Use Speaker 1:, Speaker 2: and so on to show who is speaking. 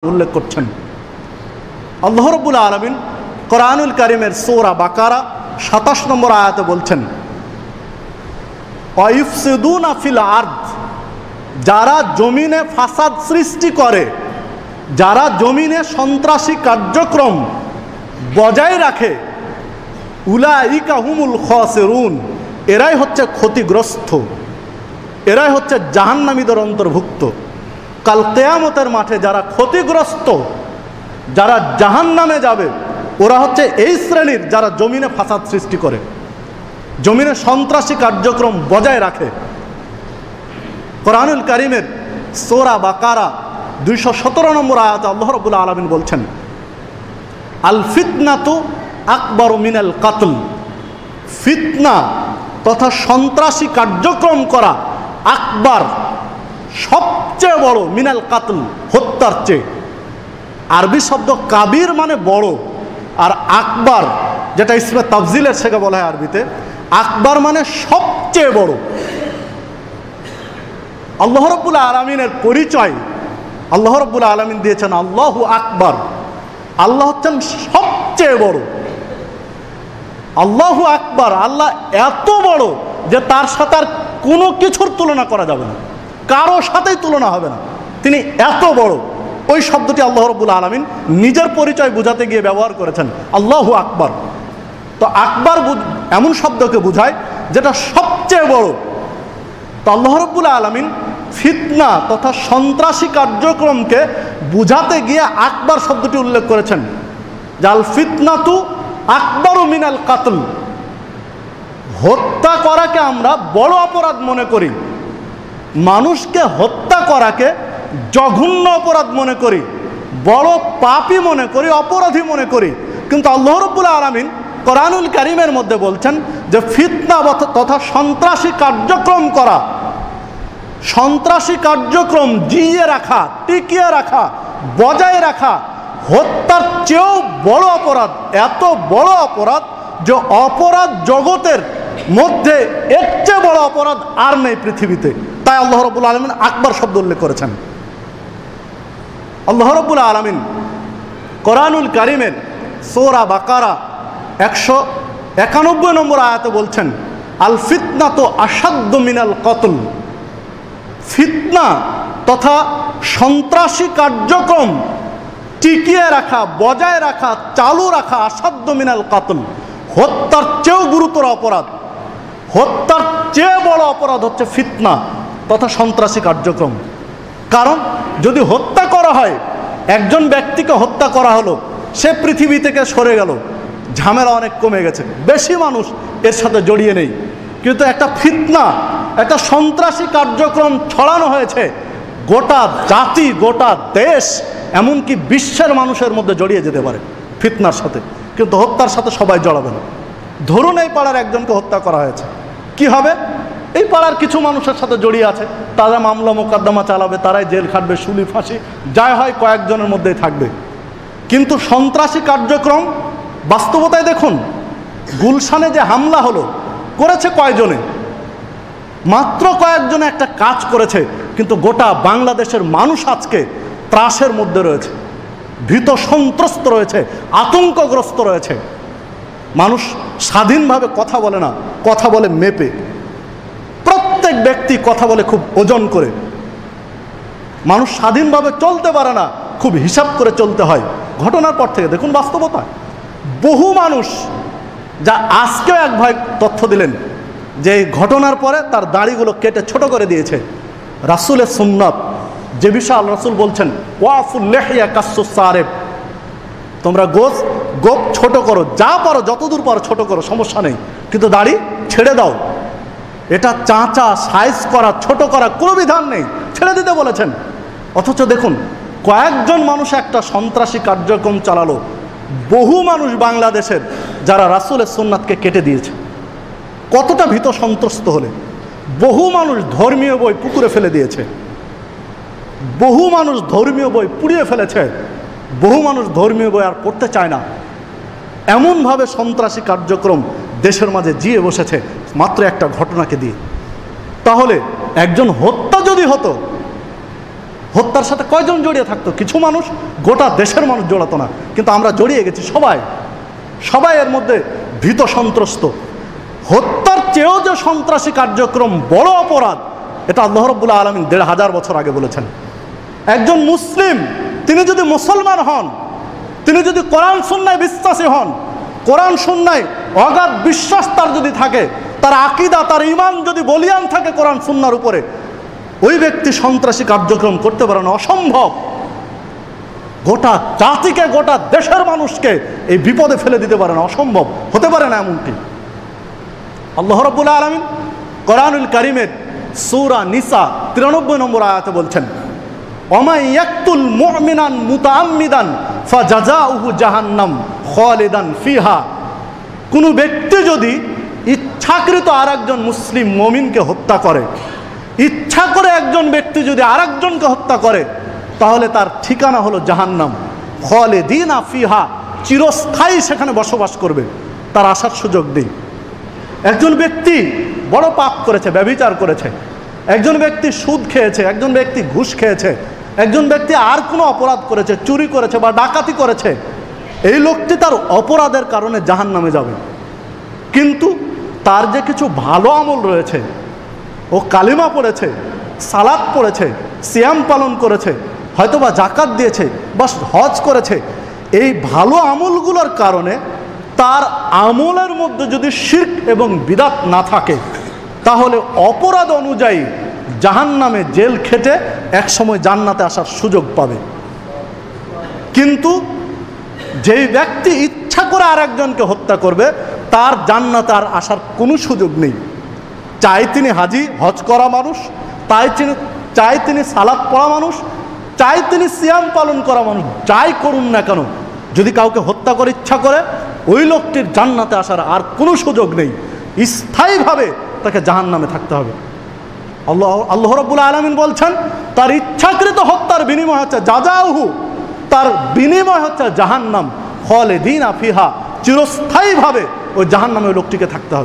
Speaker 1: উল্লেখ করছেন। আল্লাহ রাব্বুল আলামিন কোরআনুল কারীমের সূরা বাকারা ২৭ নম্বর আয়াতে বলছেন, ওয়াইফসিদুনা ফিল আরদ, যারা জমিনে ফাসাদ সৃষ্টি করে, যারা জমিনে সন্ত্রাসী কার্যক্রম বজায় রাখে, উলাইকা হুমুল খাসিরুন, এরাই হচ্ছে ক্ষতিগ্রস্ত, এরাই হচ্ছে জাহান্নামীদের অন্তর্ভুক্ত। কাল কিয়ামতের মাঠে যারা ক্ষতিগ্রস্ত, যারা জাহান্নামে যাবে, ওরা হচ্ছে এই শ্রেণীর যারা জমিনে ফাসাদ সৃষ্টি করে, জমিনে সন্ত্রাসী কার্যক্রম বজায় রাখে। কোরআনুল কারীমের সূরা বাকারা ২১৭ নম্বর আয়াতে আল্লাহ রাব্বুল আলামিন বলছেন, আল ফিতনাতু আকবারু মিনাল কাতল, ফিতনা তথা সন্ত্রাসী কার্যক্রম করা আকবার সবচেয়ে বড়, মিনাল কাতল হত্যার চেয়ে। আরবি শব্দ কাবির মানে বড়, আর আকবার যেটা ইসমে তাফজিলের থেকে বলা হয় আরবিতে, আকবার মানে সবচেয়ে বড়। আল্লাহ রাব্বুল আলামিনের পরিচয় আল্লাহ রাব্বুল আলামিন দিয়েছেন আল্লাহু আকবার, আল্লাহ হচ্ছেন সবচেয়ে বড়। আল্লাহু আকবার, আল্লাহ এত বড় যে তার সাথে আর কোনো কিছুর তুলনা করা যাবে না, কারো সাথেই তুলনা হবে না, তিনি এত বড়। ওই শব্দটি আল্লাহ রাব্বুল আলামিন নিজের পরিচয় বোঝাতে গিয়ে ব্যবহার করেছেন, আল্লাহু আকবার। তো আকবার এমন শব্দকে বোঝায় যেটা সবচেয়ে বড়। তো আল্লাহ রাব্বুল আলামিন ফিতনা তথা সন্ত্রাসী কার্যক্রমকে বুঝাতে গিয়ে আকবার শব্দটি উল্লেখ করেছেন, জাল ফিতনাতু আকবারু মিনাল কাতল। হত্যা করাকে আমরা বড় অপরাধ মনে করি, মানুষকে হত্যা করাকে জঘন্য অপরাধ মনে করি, বড় পাপী মনে করি, অপরাধী মনে করি। কিন্তু আল্লাহ রাব্বুল আলামিন কোরআনুল কারীমের মধ্যে বলছেন যে ফিতনা তথা সন্ত্রাসী কার্যক্রম করা, সন্ত্রাসী কার্যক্রম জিইয়ে রাখা, টিকিয়ে রাখা, বজায় রাখা হত্যার চেয়েও বড় অপরাধ। এত বড় অপরাধ যে অপরাধ জগতের মধ্যে এর চেয়ে বড় অপরাধ আর নেই পৃথিবীতে। তাই আল্লাহ রাব্বুল আলামিন আকবার শব্দ উল্লেখ করেছেন। আল্লাহ রাব্বুল আলামিন কোরআনুল কারীমের সূরা বাকারা ১৯১ নম্বর আয়াতে বলছেন, আল ফিতনাতু আশাদ্দু মিনাল কতল, ফিতনা তথা সন্ত্রাসী কার্যক্রম টিকিয়ে রাখা, বজায় রাখা, চালু রাখা, আশাদ্দু মিনাল কাতল, হত্যার চেয়েও গুরুতর অপরাধ। হত্যার চেয়ে বড় অপরাধ হচ্ছে ফিতনা তথা সন্ত্রাসী কার্যক্রম। কারণ যদি হত্যা করা হয়, একজন ব্যক্তিকে হত্যা করা হলো, সে পৃথিবী থেকে সরে গেল, ঝামেলা অনেক কমে গেছে, বেশি মানুষ এর সাথে জড়িয়ে নেই। কিন্তু একটা ফিতনা, একটা সন্ত্রাসী কার্যক্রম ছড়ানো হয়েছে, গোটা জাতি, গোটা দেশ, এমনকি বিশ্বের মানুষের মধ্যে জড়িয়ে যেতে পারে ফিতনার সাথে। কিন্তু হত্যার সাথে সবাই জড়াবে না। ধরুন এই পাড়ার একজনকে হত্যা করা হয়েছে, কি হবে? এই পাড়ার কিছু মানুষের সাথে জড়িয়ে আছে, তারা মামলা মোকদ্দমা চালাবে, তারাই জেল খাটবে, শুলি ফাঁসি যাই হয় কয়েকজনের মধ্যেই থাকবে। কিন্তু সন্ত্রাসী কার্যক্রম বাস্তবতায় দেখুন, গুলশানে যে হামলা হলো, করেছে কয়জনে? মাত্র কয়েকজনে একটা কাজ করেছে, কিন্তু গোটা বাংলাদেশের মানুষ আজকে ত্রাসের মধ্যে রয়েছে, ভীত সন্ত্রস্ত রয়েছে, আতঙ্কগ্রস্ত রয়েছে। মানুষ স্বাধীনভাবে কথা বলে না, কথা বলে মেপে। প্রত্যেক ব্যক্তি কথা বলে খুব ওজন করে। মানুষ স্বাধীনভাবে চলতে পারে না, খুব হিসাব করে চলতে হয়। ঘটনার পর থেকে দেখুন বাস্তবতা, বহু মানুষ, যা আজকেও এক ভাই তথ্য দিলেন যে এই ঘটনার পরে তার দাড়িগুলো কেটে ছোট করে দিয়েছে। রাসূলের সুন্নাত যে বিষয় আল্লাহ রাসূল বলছেন, ওয়াফুল লিহিয়া কাসসুস সারেব, তোমরা গোপ ছোট করো, যা পারো যতদূর পারো ছোট করো, সমস্যা নেই, কিন্তু দাড়ি ছেড়ে দাও। এটা চাঁচা, সাইজ করা, ছোট করা কোনো বিধান নেই, ছেড়ে দিতে বলেছেন। অথচ দেখুন কয়েকজন মানুষ একটা সন্ত্রাসী কার্যক্রম চালালো, বহু মানুষ বাংলাদেশের যারা রাসূলের সুন্নাতকে কেটে দিয়েছে। কতটা ভীত সন্ত্রস্ত হলে, বহু মানুষ ধর্মীয় বই পুকুরে ফেলে দিয়েছে, বহু মানুষ ধর্মীয় বই পুড়িয়ে ফেলেছে, বহু মানুষ ধর্মীয় বই আর পড়তে চায় না। এমনভাবে সন্ত্রাসী কার্যক্রম দেশের মাঝে জিয়ে বসেছে মাত্র একটা ঘটনাকে দিয়ে। তাহলে একজন হত্যা যদি হতো, হত্যার সাথে কয়জন জড়িয়ে থাকতো? কিছু মানুষ, গোটা দেশের মানুষ জড়াতো না, কিন্তু আমরা জড়িয়ে গেছি সবাই এর মধ্যে ভীত সন্ত্রস্ত। হত্যার চেয়েও যে সন্ত্রাসী কার্যক্রম বড় অপরাধ, এটা আল্লাহ রাব্বুল আলামিন ১৫০০ বছর আগে বলেছেন। একজন মুসলিম তিনি যদি মুসলমান হন, তিনি যদি কোরআন সুন্নায় বিশ্বাসী হন, কোরআন সুন্নায় অগাধ বিশ্বাস তার যদি থাকে, তার আকীদা, তার ঈমান যদি বলিয়ান থাকে কোরআন সুন্নাহর উপরে, ওই ব্যক্তি সন্ত্রাসী কার্যক্রম করতে পারে না, অসম্ভব। গোটা জাতিকে, গোটা দেশের মানুষকে এই বিপদে ফেলে দিতে পারে না, অসম্ভব, হতে পারে না এমনটি। আল্লাহ রাব্বুল আলামিন কোরআনুল কারীমের সূরা নিসা ৯৩ নম্বর আয়াতে বলছেন, ওমা ইয়াকতুল মুমিনান মুতাআম্মিদান ফাজাযাউহু জাহান্নাম খালিদান ফিহা। কোনো ব্যক্তি যদি ইচ্ছাকৃত আরেকজন মুসলিম মুমিনকে হত্যা করে, ইচ্ছা করে একজন ব্যক্তি যদি আরেকজনকে হত্যা করে, তাহলে তার ঠিকানা হলো জাহান্নাম, খালিদিনা ফিহা, চিরস্থায়ী সেখানে বসবাস করবে, তার আসার সুযোগ নেই। একজন ব্যক্তি বড় পাপ করেছে, ব্যভিচার করেছে, একজন ব্যক্তি সুদ খেয়েছে, একজন ব্যক্তি ঘুষ খেয়েছে, একজন ব্যক্তি আর কোনো অপরাধ করেছে, চুরি করেছে বা ডাকাতি করেছে, এই লোকটি তার অপরাধের কারণে জাহান্নামে যাবে। কিন্তু তার যে কিছু ভালো আমল রয়েছে, ও কালিমা পড়েছে, সালাত পড়েছে, সিয়াম পালন করেছে, হয়তোবা জাকাত দিয়েছে বা হজ করেছে, এই ভালো আমলগুলোর কারণে তার আমলের মধ্যে যদি শিরক এবং বিদআত না থাকে, তাহলে অপরাধ অনুযায়ী জাহান্নামে জেল খেটে একসময় জান্নাতে আসার সুযোগ পাবে। কিন্তু যেই ব্যক্তি ইচ্ছা করে আরেকজনকে হত্যা করবে, তার জান্নাতে আর আসার কোনো সুযোগ নেই। চাই তিনি হাজি হজ করা মানুষ, চাই তিনি সালাত পড়া মানুষ, চাই তিনি সিয়াম পালন করা মানুষ, যাই করুন না কেন, যদি কাউকে হত্যা করে ইচ্ছা করে, ওই লোকটির জান্নাতে আসার আর কোনো সুযোগ নেই, স্থায়ীভাবে তাকে জাহান্নামে থাকতে হবে। আল্লাহ রাব্বুল আলামিন বলছেন, তার ইচ্ছাকৃত হত্যার বিনিময় হচ্ছে জাযাউহু, তার বিনিময় হচ্ছে জাহান্নাম, খালিদিনা ফিহা, চিরস্থায়ীভাবে ওই জাহান্নামে ওই লোকটিকে থাকতে হবে।